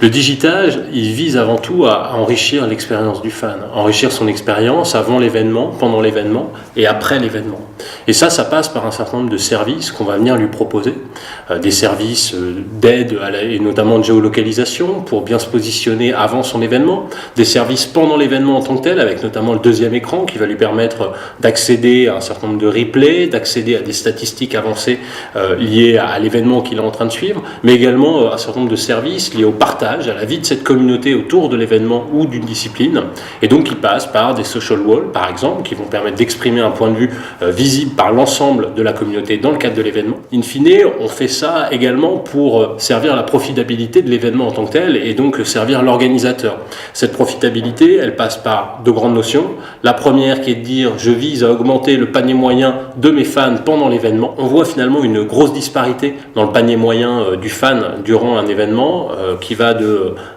Le digital, il vise avant tout à enrichir l'expérience du fan, enrichir son expérience avant l'événement, pendant l'événement et après l'événement. Et ça passe par un certain nombre de services qu'on va venir lui proposer, des services d'aide et notamment de géolocalisation pour bien se positionner avant son événement, des services pendant l'événement en tant que tel, avec notamment le deuxième écran qui va lui permettre d'accéder à un certain nombre de replays, d'accéder à des statistiques avancées liées à l'événement qu'il est en train de suivre, mais également un certain nombre de services liés au partage, à la vie de cette communauté autour de l'événement ou d'une discipline, et donc qui passe par des social walls par exemple, qui vont permettre d'exprimer un point de vue visible par l'ensemble de la communauté dans le cadre de l'événement. In fine, on fait ça également pour servir la profitabilité de l'événement en tant que tel, et donc servir l'organisateur. Cette profitabilité, elle passe par deux grandes notions. La première qui est de dire je vise à augmenter le panier moyen de mes fans pendant l'événement. On voit finalement une grosse disparité dans le panier moyen du fan durant un événement qui va de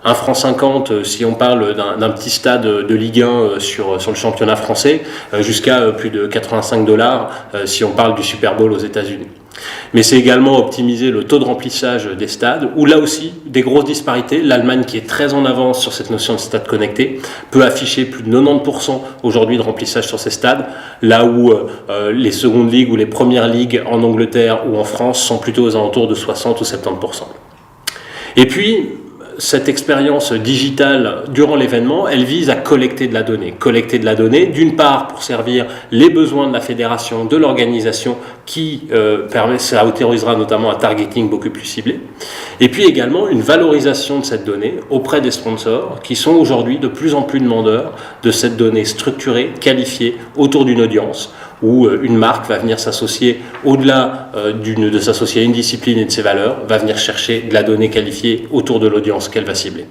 1,50 franc si on parle d'un petit stade de Ligue 1 sur le championnat français, jusqu'à plus de 85 $ si on parle du Super Bowl aux États-Unis. Mais c'est également optimiser le taux de remplissage des stades, où là aussi, des grosses disparités. L'Allemagne, qui est très en avance sur cette notion de stade connecté, peut afficher plus de 90% aujourd'hui de remplissage sur ces stades, là où les secondes ligues ou les premières ligues en Angleterre ou en France sont plutôt aux alentours de 60 ou 70%. Et puis, cette expérience digitale durant l'événement, elle vise à collecter de la donnée. Collecter de la donnée, d'une part pour servir les besoins de la fédération, de l'organisation, ça autorisera notamment un targeting beaucoup plus ciblé. Et puis également une valorisation de cette donnée auprès des sponsors qui sont aujourd'hui de plus en plus demandeurs de cette donnée structurée, qualifiée autour d'une audience, où une marque va venir s'associer, au-delà de s'associer à une discipline et de ses valeurs, va venir chercher de la donnée qualifiée autour de l'audience qu'elle va cibler.